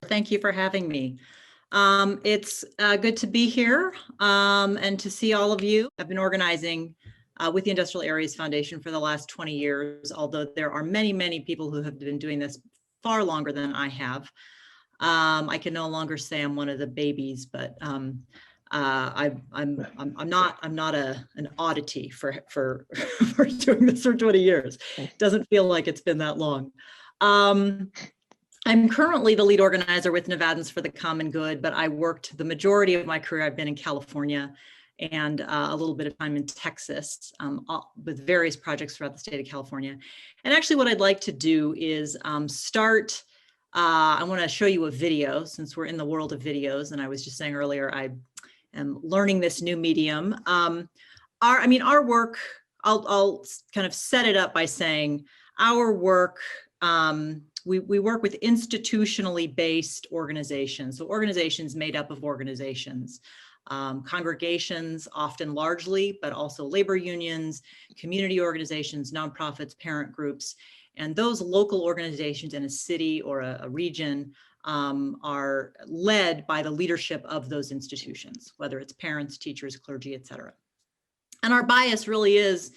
Thank you for having me. It's good to be here and to see all of you. I've been organizing with the Industrial Areas Foundation for the last 20 years, although there are many, many people who have been doing this far longer than I have. I can no longer say I'm one of the babies, but I'm not an oddity for for doing this for 20 years. It doesn't feel like it's been that long. I'm currently the lead organizer with Nevadans for the Common Good, but I worked the majority of my career. I've been in California and a little bit of time in Texas with various projects throughout the state of California. And actually what I'd like to do is start, I want to show you a video since we're in the world of videos. And I was just saying earlier, I am learning this new medium. Our work, I'll kind of set it up by saying our work, we work with institutionally based organizations. So organizations made up of organizations, congregations, often largely, but also labor unions, community organizations, nonprofits, parent groups. And those local organizations in a city or a region are led by the leadership of those institutions, whether it's parents, teachers, clergy, et cetera. And our bias really is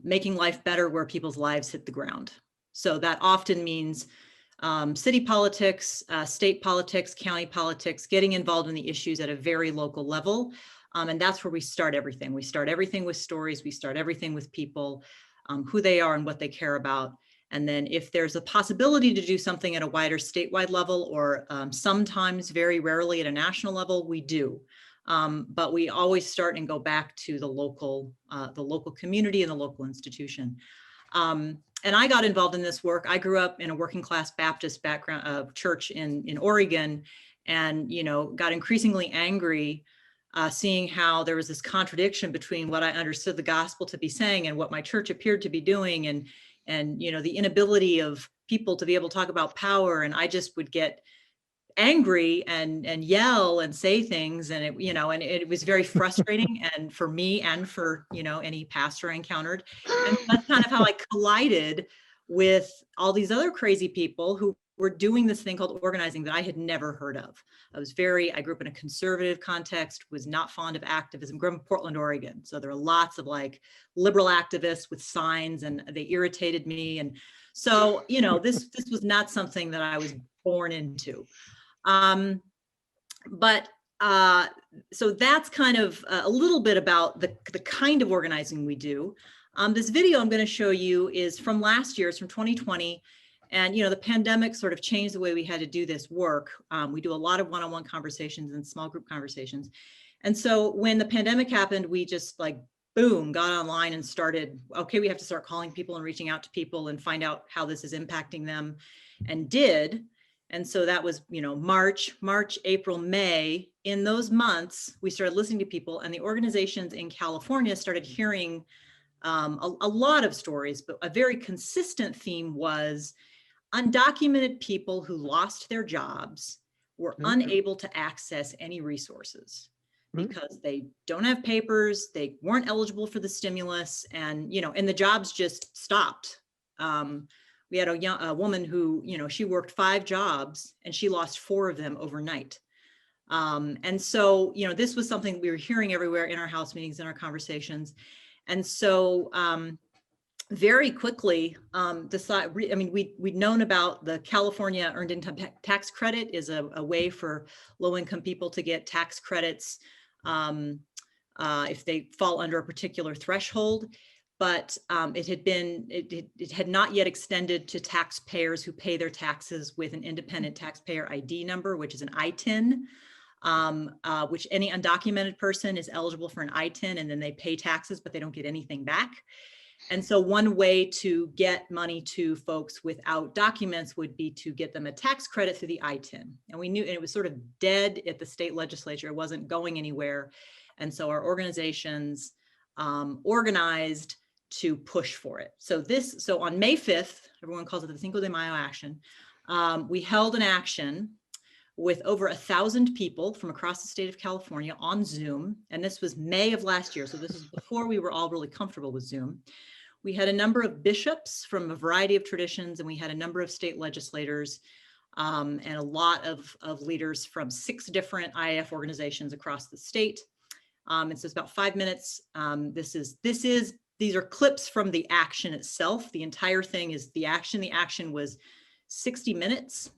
making life better where people's lives hit the ground. So that often means city politics, state politics, county politics, getting involved in the issues at a very local level. And that's where we start everything. We start everything with stories. We start everything with people, who they are and what they care about. And then if there's a possibility to do something at a wider statewide level, or sometimes very rarely at a national level, we do. But we always start and go back to the local community and the local institution. And I got involved in this work. I grew up in a working class Baptist background church in Oregon, and got increasingly angry seeing how there was this contradiction between what I understood the gospel to be saying and what my church appeared to be doing, and the inability of people to be able to talk about power. And I just would get angry and yell and say things, and it was very frustrating and for me and for any pastor I encountered. And that's kind of how I collided with all these other crazy people who were doing this thing called organizing that I had never heard of. I grew up in a conservative context, was not fond of activism, grew up in Portland, Oregon. So there were lots of liberal activists with signs, and they irritated me. And so, this was not something that I was born into. So that's kind of a little bit about the kind of organizing we do. This video I'm going to show you is from last year. It's from 2020. And, the pandemic sort of changed the way we had to do this work. We do a lot of one-on-one conversations and small group conversations. And so when the pandemic happened, we just boom, got online and started, okay, we have to start calling people and reaching out to people and find out how this is impacting them, and did. And so that was, March, April, May. In those months, we started listening to people, and the organizations in California started hearing a lot of stories, but a very consistent theme was undocumented people who lost their jobs were unable to access any resources because they don't have papers, they weren't eligible for the stimulus, and, and the jobs just stopped. We had a woman who, she worked 5 jobs and she lost 4 of them overnight. And so, this was something we were hearing everywhere in our house meetings, in our conversations. And so very quickly we'd known about the California Earned Income Tax Credit is a way for low-income people to get tax credits if they fall under a particular threshold. But it had not yet extended to taxpayers who pay their taxes with an independent taxpayer ID number, which is an ITIN, which any undocumented person is eligible for an ITIN, and then they pay taxes, but they don't get anything back. And so one way to get money to folks without documents would be to get them a tax credit through the ITIN. And we knew, and it was sort of dead at the state legislature. It wasn't going anywhere. And so our organizations organized to push for it. So on May 5th, everyone calls it the Cinco de Mayo action. We held an action with over 1,000 people from across the state of California on Zoom. And this was May of last year. So this is before we were all really comfortable with Zoom. We had a number of bishops from a variety of traditions, and we had a number of state legislators. and a lot of leaders from 6 different IAF organizations across the state. And so it's about 5 minutes. These are clips from the action itself. The entire thing is the action. The action was 60 minutes,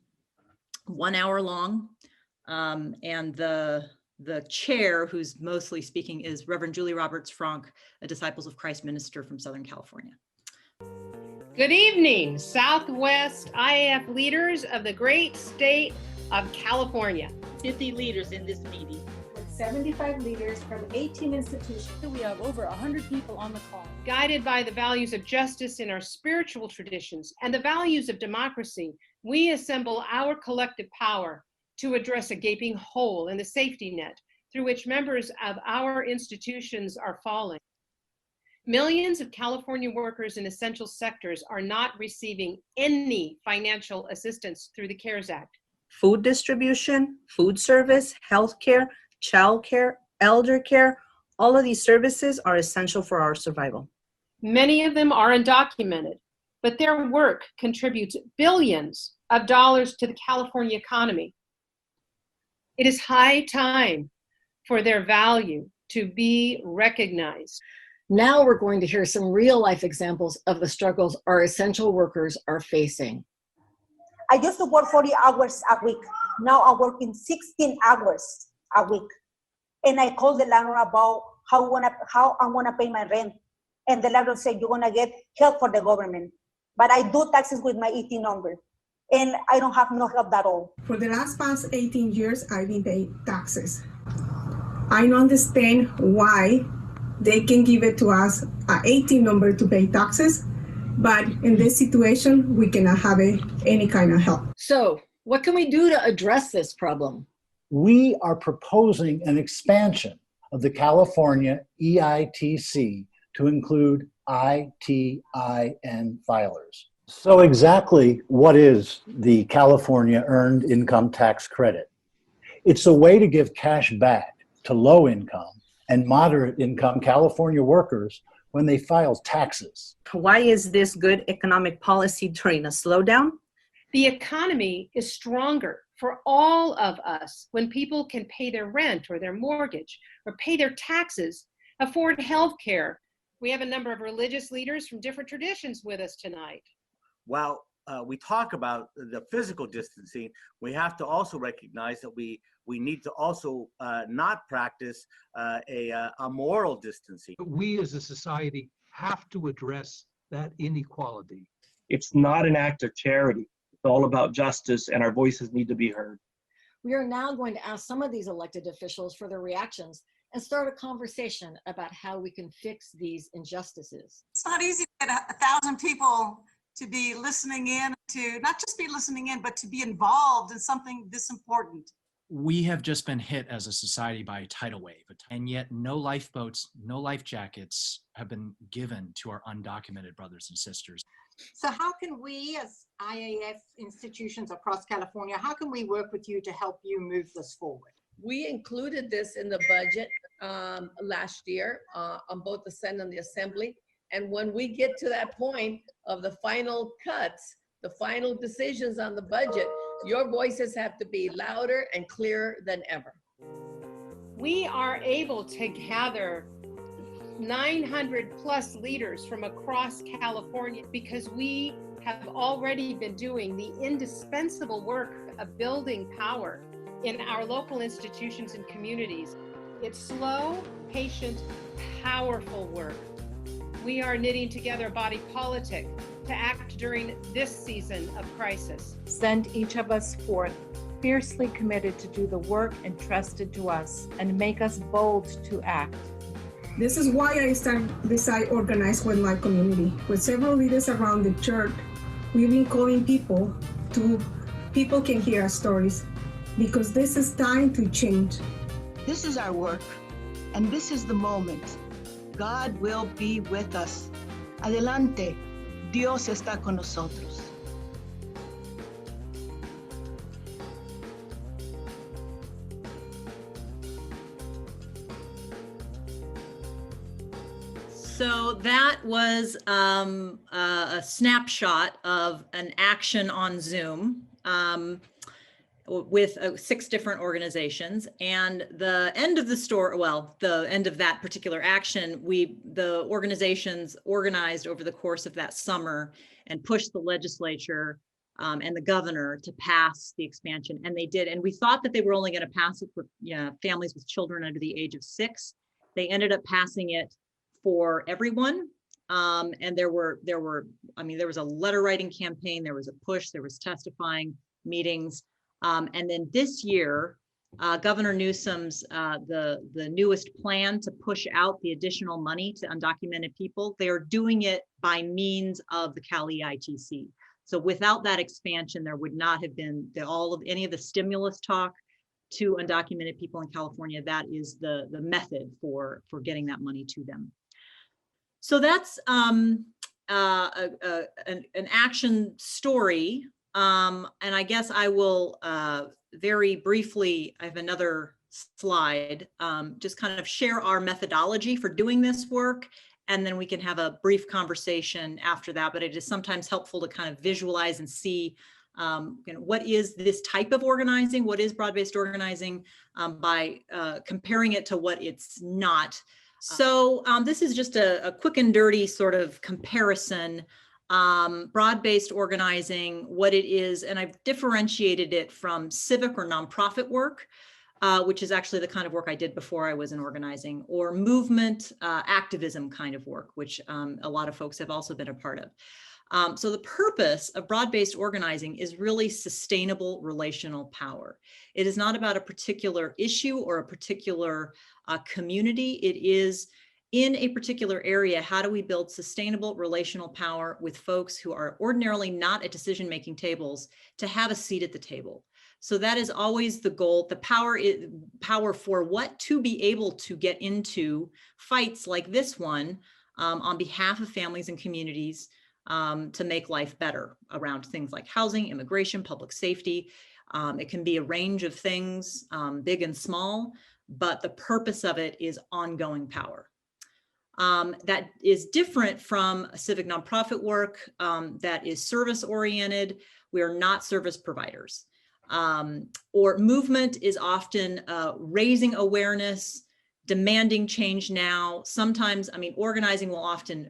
1 hour long. And the chair, who's mostly speaking, is Reverend Julie Roberts Frank, a Disciples of Christ minister from Southern California. Good evening, Southwest IAF leaders of the great state of California. 50 leaders in this meeting. With 75 leaders from 18 institutions. We have over 100 people on the call. Guided by the values of justice in our spiritual traditions and the values of democracy, we assemble our collective power to address a gaping hole in the safety net through which members of our institutions are falling. Millions of California workers in essential sectors are not receiving any financial assistance through the CARES Act. Food distribution, food service, healthcare, childcare, elder care, all of these services are essential for our survival. Many of them are undocumented, but their work contributes billions of dollars to the California economy. It is high time for their value to be recognized. Now we're going to hear some real life examples of the struggles our essential workers are facing. I used to work 40 hours a week. Now I'm working 16 hours a week. And I called the landlord about how I'm gonna pay my rent. And the landlord said, you're gonna get help from the government. But I do taxes with my ET number. And I don't have no help at all. For the past 18 years, I've been paying taxes. I don't understand why they can give it to us an 18 number to pay taxes, but in this situation, we cannot have any kind of help. So, what can we do to address this problem? We are proposing an expansion of the California EITC to include ITIN filers. So exactly what is the California Earned Income Tax Credit? It's a way to give cash back to low income and moderate income California workers when they file taxes. Why is this good economic policy during a slowdown? The economy is stronger for all of us when people can pay their rent or their mortgage or pay their taxes, afford health care. We have a number of religious leaders from different traditions with us tonight. While we talk about the physical distancing, we have to also recognize that we need to also not practice a moral distancing. We as a society have to address that inequality. It's not an act of charity. It's all about justice, and our voices need to be heard. We are now going to ask some of these elected officials for their reactions and start a conversation about how we can fix these injustices. It's not easy to get 1,000 people to be listening in, to not just be listening in, but to be involved in something this important. We have just been hit as a society by a tidal wave, and yet no lifeboats, no life jackets have been given to our undocumented brothers and sisters. So how can we as IAF institutions across California, how can we work with you to help you move this forward? We included this in the budget last year on both the Senate and the Assembly. And when we get to that point of the final cuts, the final decisions on the budget, your voices have to be louder and clearer than ever. We are able to gather 900 plus leaders from across California because we have already been doing the indispensable work of building power in our local institutions and communities. It's slow, patient, powerful work. We are knitting together a body politic to act during this season of crisis. Send each of us forth, fiercely committed to do the work entrusted to us, and make us bold to act. This is why I organized with my community. With several leaders around the church, we've been calling people can hear our stories, because this is time to change. This is our work, and this is the moment. God will be with us. Adelante, Dios está con nosotros. So that was a snapshot of an action on Zoom. with 6 different organizations. And the end of the story, well, the end of that particular action, the organizations organized over the course of that summer and pushed the legislature and the governor to pass the expansion. And they did. And we thought that they were only going to pass it for families with children under the age of 6. They ended up passing it for everyone. And there was a letter writing campaign, there was a push, there was testifying, meetings. And then this year, Governor Newsom's, the newest plan to push out the additional money to undocumented people, they are doing it by means of the Cal EITC. So without that expansion, there would not have been any of the stimulus talk to undocumented people in California. That is the method for getting that money to them. So that's an action story. And I guess I will very briefly, I have another slide, just kind of share our methodology for doing this work. And then we can have a brief conversation after that. But it is sometimes helpful to kind of visualize and see what is this type of organizing, what is broad-based organizing, by comparing it to what it's not. So this is just a quick and dirty sort of comparison. Broad-based organizing, what it is, and I've differentiated it from civic or nonprofit work, which is actually the kind of work I did before I was in organizing, or movement activism kind of work, which a lot of folks have also been a part of. So the purpose of broad-based organizing is really sustainable relational power. It is not about a particular issue or a particular community. It is in a particular area, how do we build sustainable relational power with folks who are ordinarily not at decision-making tables to have a seat at the table? So that is always the goal. The power for what? To be able to get into fights like this one on behalf of families and communities to make life better around things like housing, immigration, public safety. It can be a range of things, big and small, but the purpose of it is ongoing power. That is different from civic nonprofit work that is service oriented. We are not service providers. Or movement is often raising awareness, demanding change now. Sometimes, organizing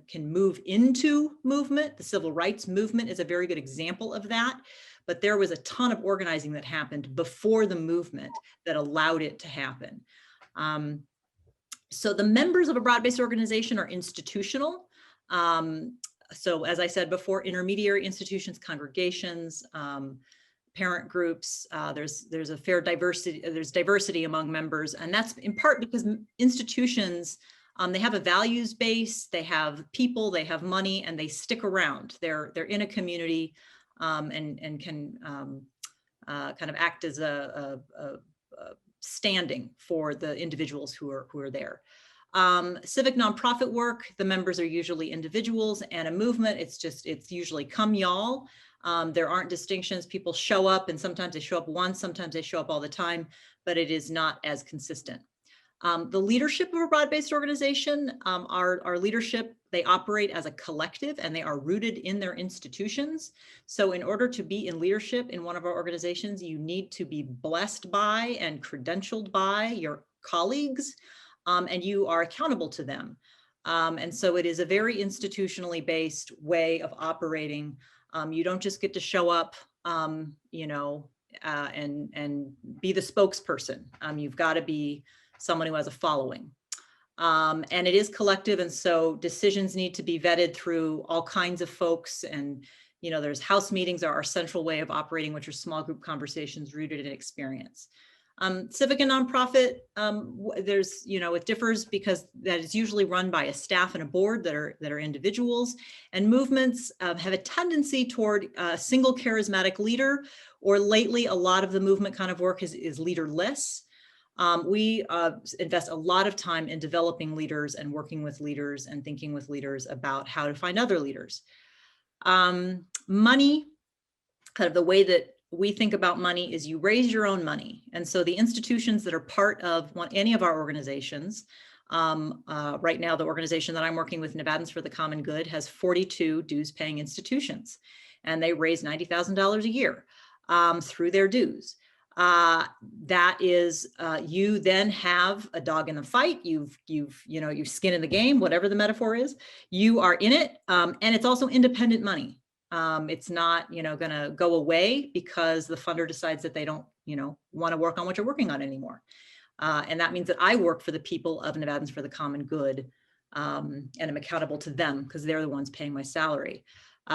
can move into movement. The civil rights movement is a very good example of that. But there was a ton of organizing that happened before the movement that allowed it to happen. So the members of a broad-based organization are institutional. So as I said before, intermediary institutions, congregations, parent groups, there's a fair diversity, there's diversity among members. And that's in part because institutions, they have a values base, they have people, they have money, and they stick around. They're in a community and can kind of act as a standing for the individuals who are there. Civic nonprofit work, the members are usually individuals, and a movement, it's usually come y'all. There aren't distinctions. People show up, and sometimes they show up once, sometimes they show up all the time, but it is not as consistent. The leadership of a broad-based organization, our leadership, they operate as a collective and they are rooted in their institutions. So in order to be in leadership in one of our organizations, you need to be blessed by and credentialed by your colleagues, and you are accountable to them. And so it is a very institutionally based way of operating. You don't just get to show up, and be the spokesperson. You've got to be someone who has a following. And it is collective, and so decisions need to be vetted through all kinds of folks. And there's house meetings are our central way of operating, which are small group conversations rooted in experience. Civic and nonprofit, it differs because that is usually run by a staff and a board that are individuals, and movements have a tendency toward a single charismatic leader, or lately a lot of the movement kind of work is leaderless. We invest a lot of time in developing leaders and working with leaders and thinking with leaders about how to find other leaders. Money, kind of the way that we think about money is you raise your own money. And so the institutions that are part of any of our organizations, right now, the organization that I'm working with, Nevadans for the Common Good, has 42 dues paying institutions, and they raise $90,000 a year through their dues. That is, you then have a dog in the fight. You've skin in the game, whatever the metaphor is. You are in it, and it's also independent money. It's not, going to go away because the funder decides that they don't, want to work on what you're working on anymore. And that means that I work for the people of Nevadans for the common good, and I'm accountable to them because they're the ones paying my salary.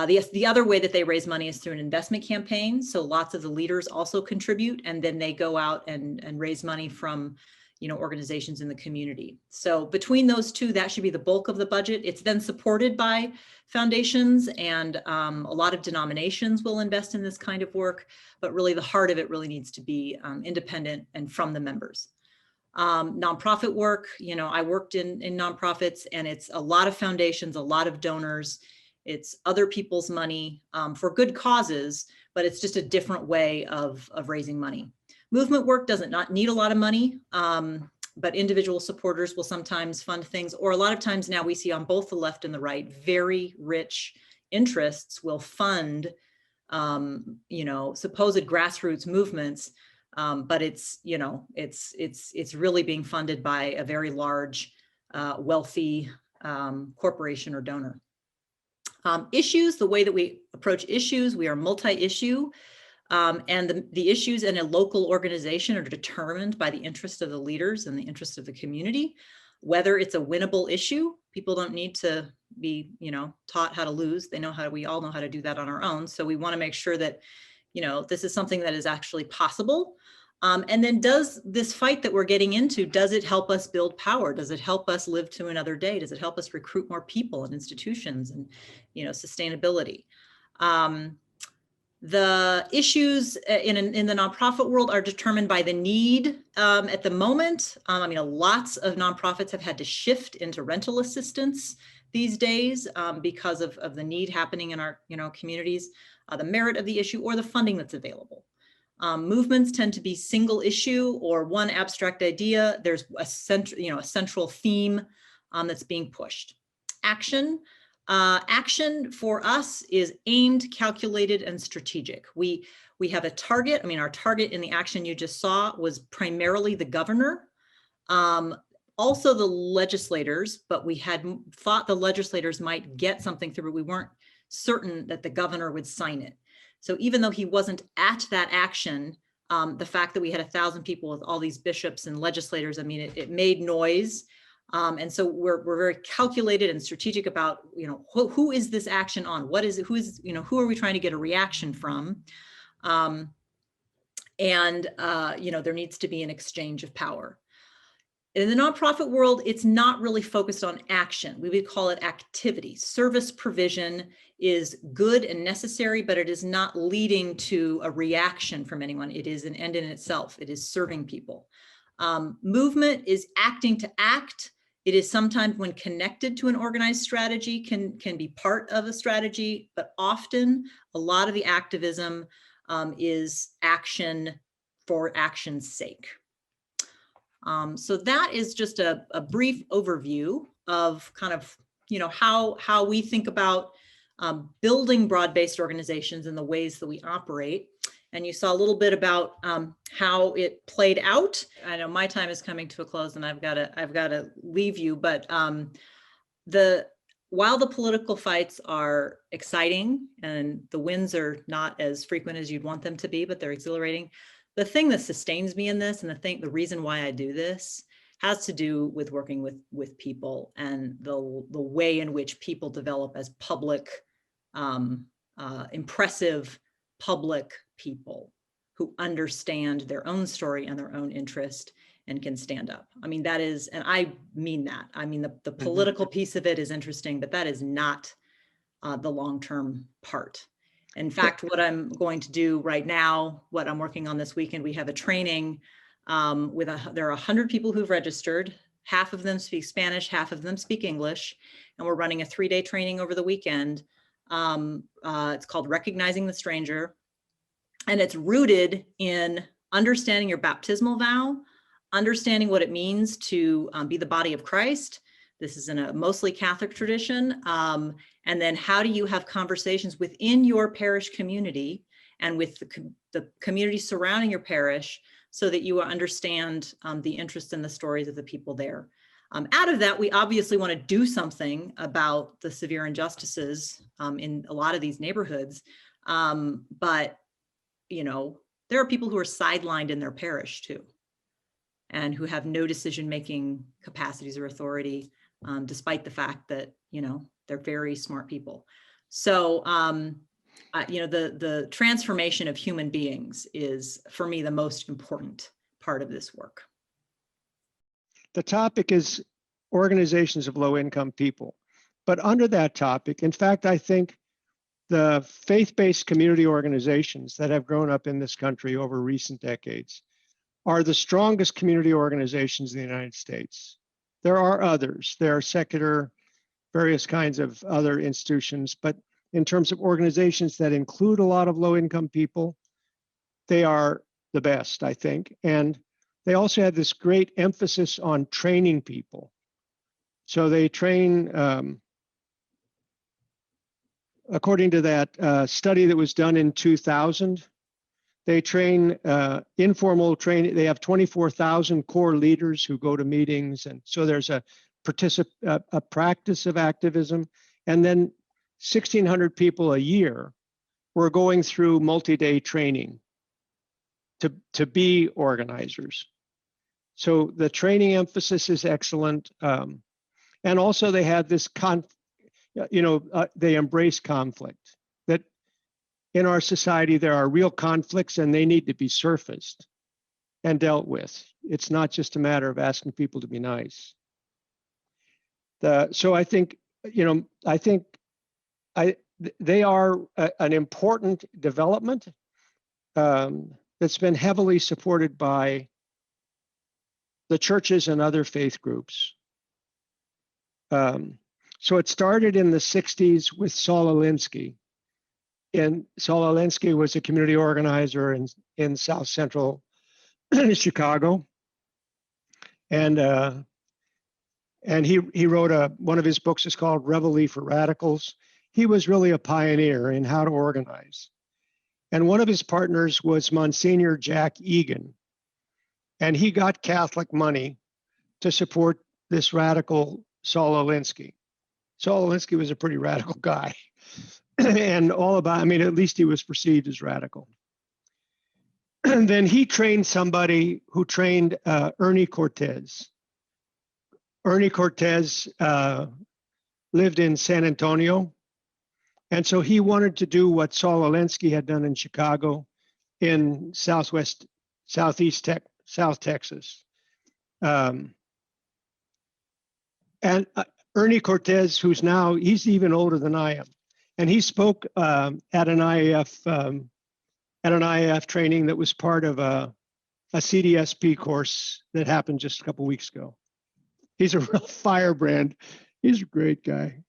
The other way that they raise money is through an investment campaign. So lots of the leaders also contribute, and then they go out and raise money from, organizations in the community. So between those two, that should be the bulk of the budget. It's then supported by foundations, and a lot of denominations will invest in this kind of work, but really the heart of it really needs to be independent and from the members. Nonprofit work, I worked in nonprofits, and it's a lot of foundations, a lot of donors. It's other people's money for good causes, but it's just a different way of raising money. Movement work doesn't not need a lot of money, but individual supporters will sometimes fund things, or a lot of times now we see on both the left and the right, very rich interests will fund, supposed grassroots movements, but it's really being funded by a very large, wealthy corporation or donor. Issues, the way that we approach issues, we are multi-issue, and the issues in a local organization are determined by the interest of the leaders and the interest of the community. Whether it's a winnable issue, people don't need to be, taught how to lose. We all know how to do that on our own. So we want to make sure that, this is something that is actually possible. And then does this fight that we're getting into, does it help us build power? Does it help us live to another day? Does it help us recruit more people and institutions and, sustainability? The issues in the nonprofit world are determined by the need at the moment. Lots of nonprofits have had to shift into rental assistance these days because of the need happening in our communities, the merit of the issue, or the funding that's available. Movements tend to be single issue or one abstract idea. There's a central theme that's being pushed. Action for us is aimed, calculated, and strategic. We have a target. Our target in the action you just saw was primarily the governor, also the legislators, but we had thought the legislators might get something through, but we weren't certain that the governor would sign it. So even though he wasn't at that action, the fact that we had 1,000 people with all these bishops and legislators, it made noise. And so we're very calculated and strategic about, who is this action on? What is it? Who are we trying to get a reaction from? There needs to be an exchange of power. In the nonprofit world, it's not really focused on action. We would call it activity. Service provision is good and necessary, but it is not leading to a reaction from anyone. It is an end in itself. It is serving people. Movement is acting to act. It is sometimes, when connected to an organized strategy, can be part of a strategy, but often a lot of the activism is action for action's sake. So that is just a brief overview of kind of, how we think about building broad-based organizations and the ways that we operate. And you saw a little bit about how it played out. I know my time is coming to a close, and I've got to leave you. But while the political fights are exciting and the wins are not as frequent as you'd want them to be, but they're exhilarating, the thing that sustains me in this, and the reason why I do this, has to do with working with people and the way in which people develop as public, impressive public people who understand their own story and their own interest and can stand up. That is, and I mean that. The political piece of it is interesting, but that is not the long-term part. In fact, what I'm going to do right now, what I'm working on this weekend, we have a training there are 100 people who've registered. Half of them speak Spanish, half of them speak English, and we're running a 3-day training over the weekend. It's called Recognizing the Stranger, and it's rooted in understanding your baptismal vow, understanding what it means to be the body of Christ. This is in a mostly Catholic tradition. And then how do you have conversations within your parish community and with the community surrounding your parish, so that you understand the interests and the stories of the people there. Out of that, we obviously want to do something about the severe injustices in a lot of these neighborhoods. But, you know, there are people who are sidelined in their parish too, and who have no decision-making capacities or authority, despite the fact that, you know, they're very smart people. So, you know, the transformation of human beings is, for me, the most important part of this work. The topic is organizations of low-income people. But under that topic, in fact, I think the faith-based community organizations that have grown up in this country over recent decades are the strongest community organizations in the United States. There are others. There are secular, various kinds of other institutions, but in terms of organizations that include a lot of low-income people, they are the best, I think. And they also have this great emphasis on training people. So they train, according to that study that was done in 2000, they train informal training. They have 24,000 core leaders who go to meetings. And so there's a practice of activism. And then 1,600 people a year were going through multi-day training to be organizers. So the training emphasis is excellent. And also they have this, they embrace conflict. That in our society, there are real conflicts and they need to be surfaced and dealt with. It's not just a matter of asking people to be nice. So I think, they are an important development that's been heavily supported by the churches and other faith groups. So it started in the 60s with Saul Alinsky. And Saul Alinsky was a community organizer in South Central Chicago. And he wrote one of his books is called Reveille for Radicals. He was really a pioneer in how to organize. And one of his partners was Monsignor Jack Egan. And he got Catholic money to support this radical Saul Alinsky. Saul Alinsky was a pretty radical guy. And at least he was perceived as radical. And then he trained somebody who trained Ernie Cortez. Ernie Cortez lived in San Antonio. And so he wanted to do what Saul Alinsky had done in Chicago, in South Texas. And Ernie Cortez, he's even older than I am. And he spoke at an IAF training that was part of a CDSP course that happened just a couple weeks ago. He's a real firebrand. He's a great guy.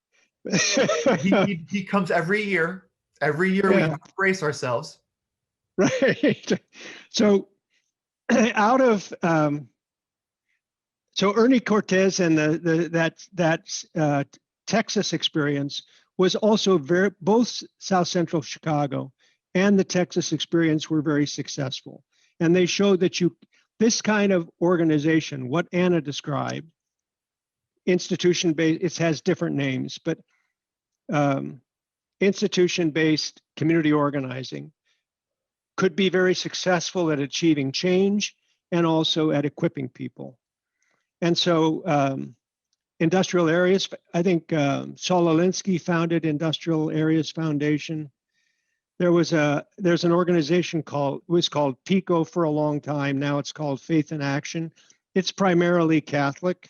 he comes every year. Every year we have to brace ourselves. Right. So so Ernie Cortez and that Texas experience was also both South Central Chicago and the Texas experience were very successful. And they showed that this kind of organization, what Anna described, institution-based, it has different names, but institution-based community organizing could be very successful at achieving change and also at equipping people. And so Industrial Areas, I think Saul Alinsky founded Industrial Areas Foundation. There's an organization it was called PICO for a long time. Now it's called Faith in Action. It's primarily Catholic.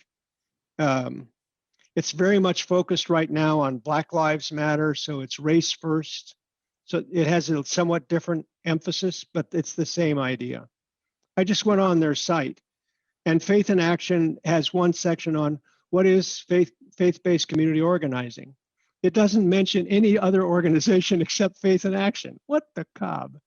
It's very much focused right now on Black Lives Matter, so it's race first. So it has a somewhat different emphasis, but it's the same idea. I just went on their site, and Faith in Action has one section on what is faith-based community organizing. It doesn't mention any other organization except Faith in Action. What the cob?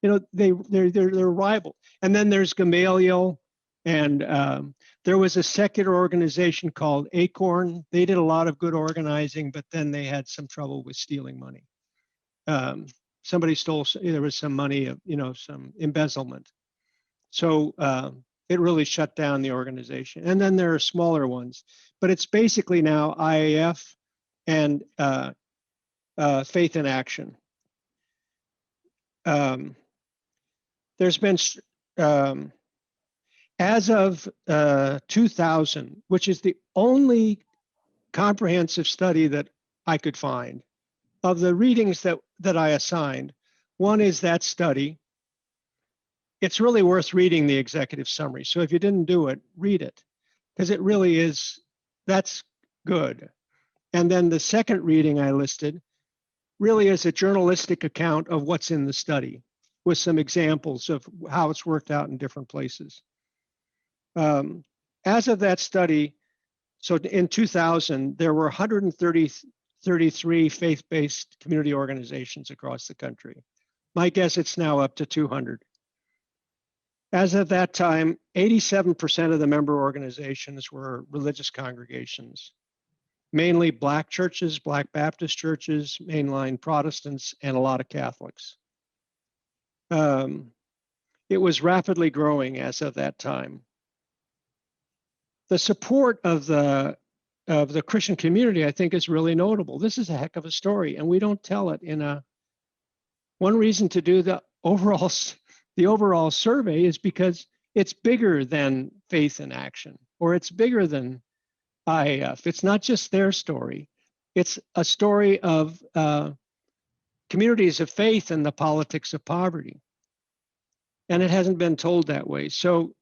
They're rival. And then there's Gamaliel, and there was a secular organization called Acorn. They did a lot of good organizing, but then they had some trouble with stealing money. somebody stole, there was some money, some embezzlement. So it really shut down the organization. And then there are smaller ones, but it's basically now IAF and Faith in Action. There's been, as of 2000, which is the only comprehensive study that I could find, of the readings that I assigned, one is that study. It's really worth reading the executive summary. So if you didn't do it, read it, because it really is, that's good. And then the second reading I listed really is a journalistic account of what's in the study with some examples of how it's worked out in different places. As of that study, so in 2000, there were 133 faith-based community organizations across the country. My guess it's now up to 200. As of that time, 87% of the member organizations were religious congregations, mainly Black churches, Black Baptist churches, mainline Protestants, and a lot of Catholics. It was rapidly growing as of that time. The support of the Christian community, I think, is really notable. This is a heck of a story, and we don't tell it in a. One reason to do the overall survey is because it's bigger than Faith in Action, or it's bigger than IAF. It's not just their story. It's a story of communities of faith and the politics of poverty. And it hasn't been told that way. So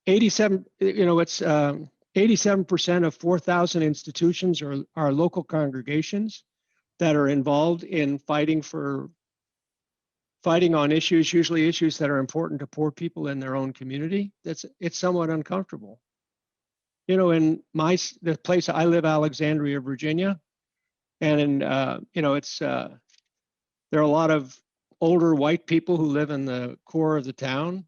87, it's 87% of 4,000 institutions are local congregations that are involved in fighting on issues, usually issues that are important to poor people in their own community. It's somewhat uncomfortable. In the place I live, Alexandria, Virginia, and there are a lot of older white people who live in the core of the town,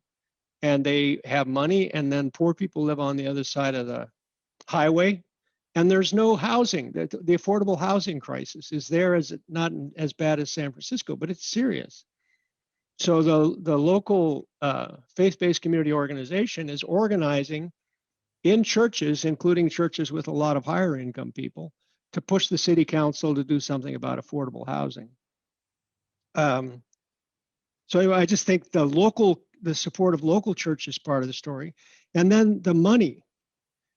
and they have money, and then poor people live on the other side of the highway, and there's no housing. The affordable housing crisis is there, as not as bad as San Francisco, but it's serious. So the local faith-based community organization is organizing in churches, including churches with a lot of higher income people, to push the city council to do something about affordable housing. So anyway, I just think the support of local church is part of the story. And then the money.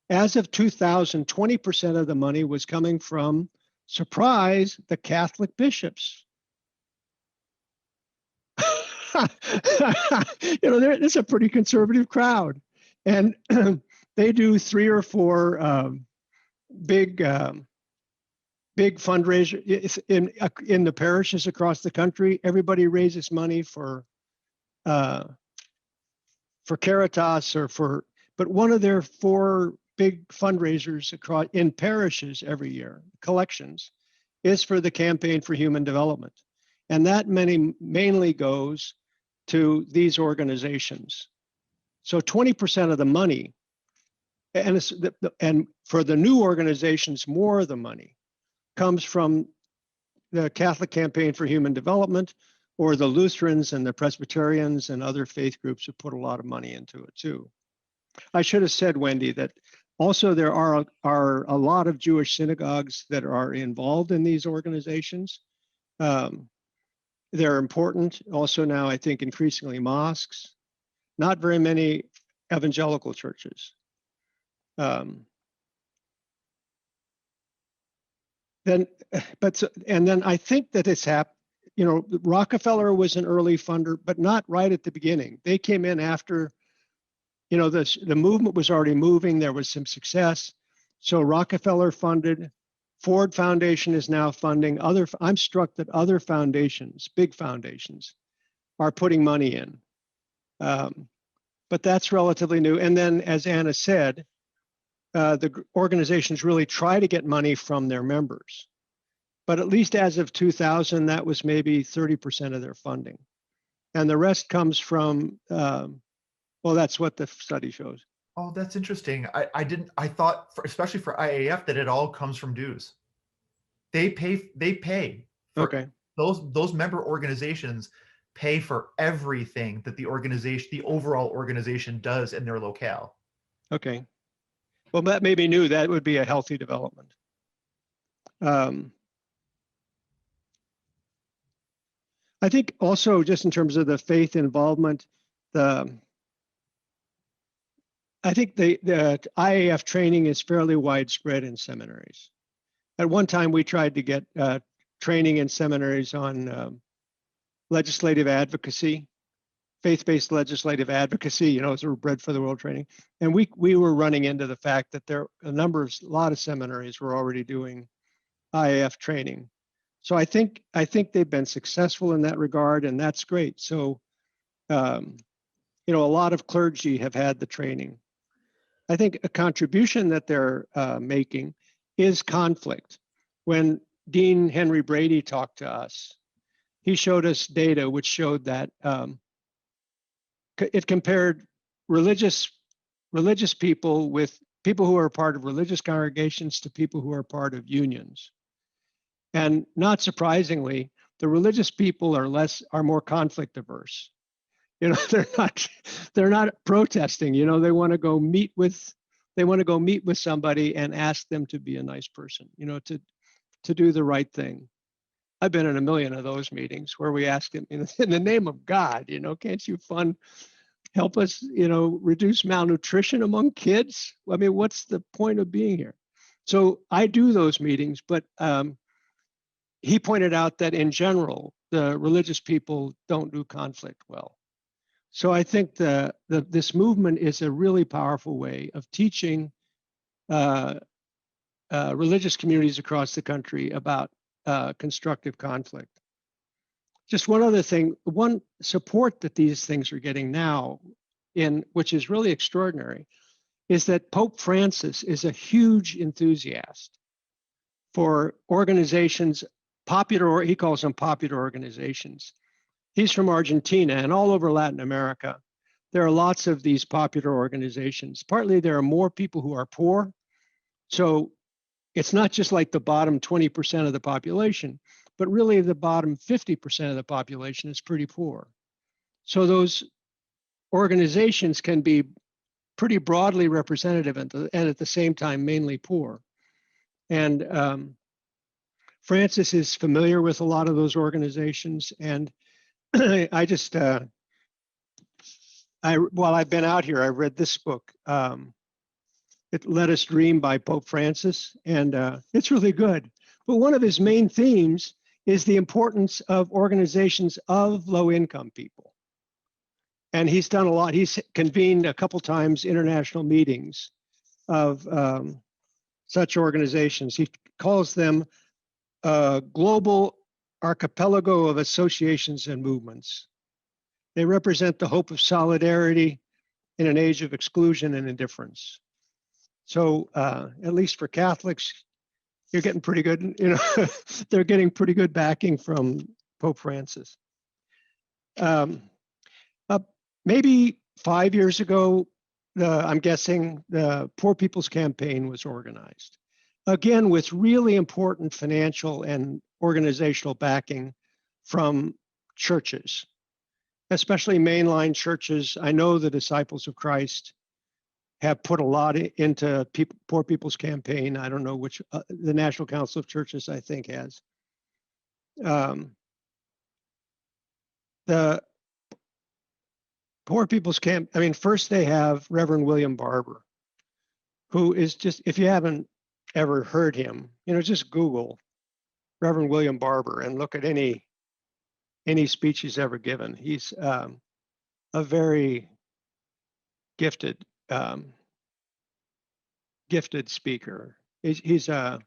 As of 2000, 20% of the money was coming from, surprise, the Catholic bishops. It's a pretty conservative crowd. And they do 3 or 4 big fundraisers in the parishes across the country. Everybody raises money for Caritas but one of their 4 big fundraisers in parishes every year, collections, is for the Campaign for Human Development. And that mainly goes to these organizations. So 20% of the money, and for the new organizations, more of the money comes from the Catholic Campaign for Human Development, or the Lutherans and the Presbyterians and other faith groups have put a lot of money into it too. I should have said, Wendy, that also there are a lot of Jewish synagogues that are involved in these organizations. They're important. Also now, I think, increasingly mosques, not very many evangelical churches. And then I think that it's happened. Rockefeller was an early funder, but not right at the beginning. They came in after, the movement was already moving. There was some success. So Rockefeller funded. Ford Foundation is now funding. I'm struck that other foundations, big foundations, are putting money in. But that's relatively new. And then, as Anna said, the organizations really try to get money from their members. But at least as of 2000, that was maybe 30% of their funding. And the rest comes from, that's what the study shows. Oh, that's interesting. I thought, especially for IAF, that it all comes from dues. They pay. Okay. those member organizations pay for everything that the overall organization does in their locale. Okay. Well, that may be new. That would be a healthy development. I think also just in terms of the faith involvement, I think the IAF training is fairly widespread in seminaries. At one time, we tried to get training in seminaries on legislative advocacy, faith-based legislative advocacy, you know, sort of bread for the world training. And we were running into the fact that a lot of seminaries were already doing IAF training. So I think they've been successful in that regard, and that's great. So, you know, a lot of clergy have had the training. I think a contribution that they're making is conflict. When Dean Henry Brady talked to us, he showed us data which showed that it compared religious people with people who are part of religious congregations to people who are part of unions. And not surprisingly, the religious people are more conflict averse. You know, they're not protesting. You know, they want to go meet with somebody and ask them to be a nice person. You know, to do the right thing. I've been in a million of those meetings where we ask them, in the name of God, you know, can't you help us, you know, reduce malnutrition among kids? I mean, what's the point of being here? So I do those meetings, but he pointed out that in general, the religious people don't do conflict well. So I think this movement is a really powerful way of teaching religious communities across the country about constructive conflict. Just one other thing, one support that these things are getting now, which is really extraordinary, is that Pope Francis is a huge enthusiast for organizations, he calls them popular organizations. He's from Argentina, and all over Latin America, there are lots of these popular organizations. Partly there are more people who are poor. So it's not just like the bottom 20% of the population, but really the bottom 50% of the population is pretty poor. So those organizations can be pretty broadly representative and at the same time mainly poor. And Francis is familiar with a lot of those organizations, and I just, while I've been out here, I read this book, Let Us Dream by Pope Francis, and it's really good. But one of his main themes is the importance of organizations of low-income people. And he's done a lot. He's convened a couple times international meetings of such organizations. He calls them a global archipelago of associations and movements. They represent the hope of solidarity in an age of exclusion and indifference. So at least for Catholics, you're getting pretty good, you know, they're getting pretty good backing from Pope Francis. Maybe 5 years ago, I'm guessing the Poor People's Campaign was organized. Again, with really important financial and organizational backing from churches, especially mainline churches. I know the Disciples of Christ have put a lot into Poor People's Campaign. I don't know which, the National Council of Churches, I think, has. The Poor People's Campaign, I mean, first they have Reverend William Barber, who is just, if you haven't ever heard him, you know, just Google Reverend William Barber and look at any speech he's ever given. He's a very gifted speaker. He's a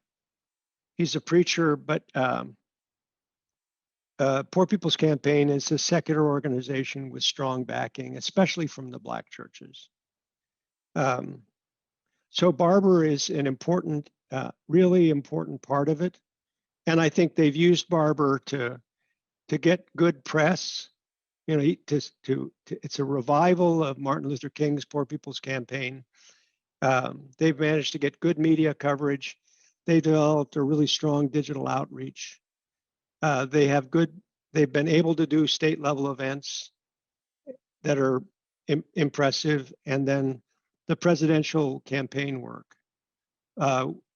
preacher, but Poor People's Campaign is a secular organization with strong backing, especially from the Black churches. So Barber is an important, really important part of it. And I think they've used Barber to get good press. You know, it's a revival of Martin Luther King's Poor People's Campaign. They've managed to get good media coverage. They developed a really strong digital outreach. They've been able to do state level events that are impressive. And then the presidential campaign work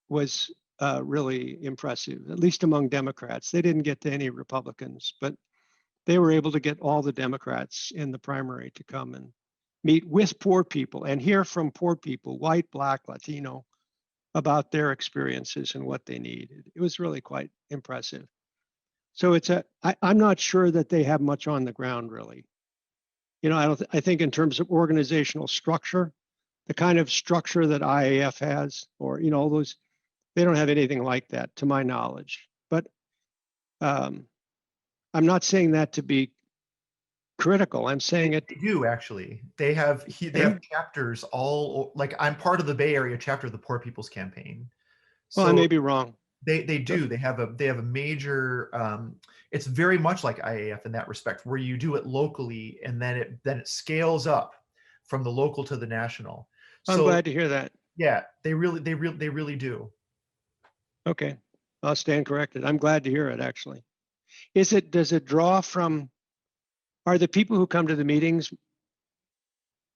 was really impressive, at least among Democrats. They didn't get to any Republicans, but they were able to get all the Democrats in the primary to come and meet with poor people and hear from poor people, white, Black, Latino, about their experiences and what they need. It was really quite impressive. So I'm not sure that they have much on the ground, really. You know, I think in terms of organizational structure, the kind of structure that IAF has, or, you know, all those, they don't have anything like that, to my knowledge. But I'm not saying that to be critical. I'm saying it. They do, actually. They have chapters all, like, I'm part of the Bay Area chapter of the Poor People's Campaign. Well, I may be wrong. They do. They have a major. It's very much like IAF in that respect, where you do it locally, and then it scales up from the local to the national. I'm glad to hear that. Yeah, they really do. Okay, I'll stand corrected. I'm glad to hear it. Actually, does it draw from? Are the people who come to the meetings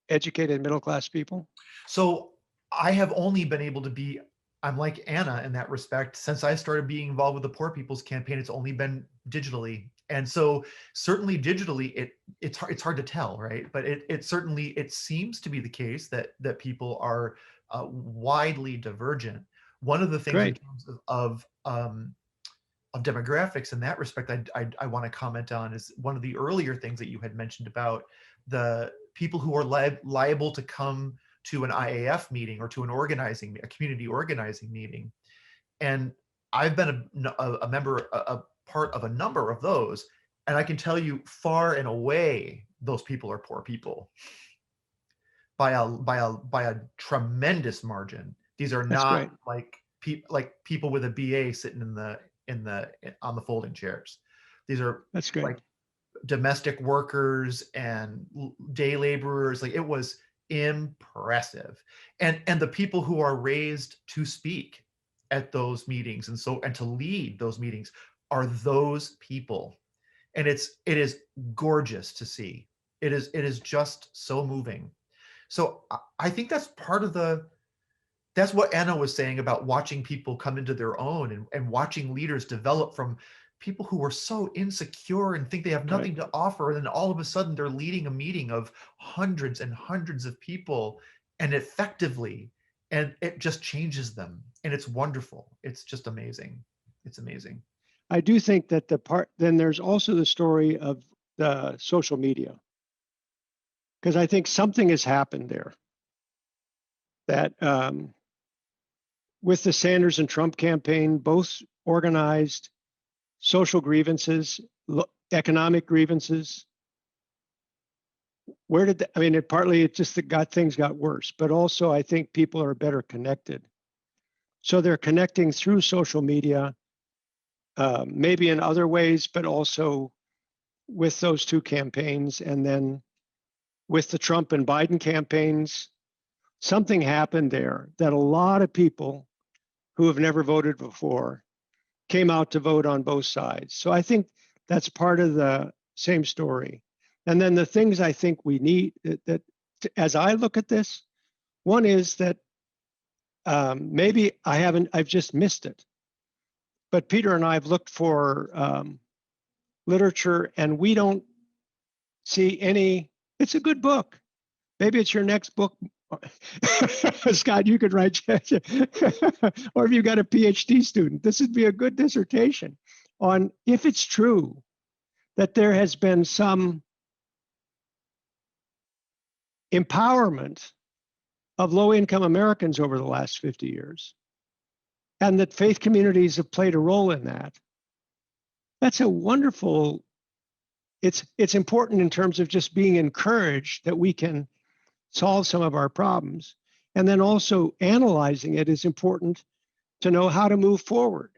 educated middle class people? So I have only been able to be. I'm like Anna in that respect. Since I started being involved with the Poor People's Campaign, it's only been digitally. And so certainly digitally, it's hard to tell, right? But it certainly seems to be the case that people are widely divergent. One of the things in terms of demographics in that respect, I want to comment on is one of the earlier things that you had mentioned about the people who are liable to come to an IAF meeting or to a community organizing meeting. And I've been a member, a part of a number of those. And I can tell you far and away, those people are poor people by a tremendous margin. These are not like people with a BA sitting on the folding chairs. These are like domestic workers and day laborers. Like, it was impressive. And the people who are raised to speak at those meetings and to lead those meetings are those people. And it is gorgeous to see. It is just so moving. So I think that's part of that's what Anna was saying about watching people come into their own and watching leaders develop from people who are so insecure and think they have nothing to offer. And then all of a sudden they're leading a meeting of hundreds and hundreds of people, and effectively, and it just changes them. And it's wonderful. It's just amazing. It's amazing. I do think that then there's also the story of the social media, because I think something has happened there that with the Sanders and Trump campaign, both organized social grievances, economic grievances. Partly things got worse, but also I think people are better connected. So they're connecting through social media, maybe in other ways, but also with those two campaigns. And then with the Trump and Biden campaigns, something happened there that a lot of people who have never voted before came out to vote on both sides. So I think that's part of the same story. And then the things I think we need that as I look at this, one is that maybe I've just missed it. But Peter and I have looked for literature, and we don't see any. It's a good book. Maybe it's your next book. Scott, you could write, or if you got a PhD student, this would be a good dissertation on if it's true that there has been some empowerment of low-income Americans over the last 50 years, and that faith communities have played a role in that. That's a wonderful, it's important in terms of just being encouraged that we can solve some of our problems. And then also analyzing it is important to know how to move forward.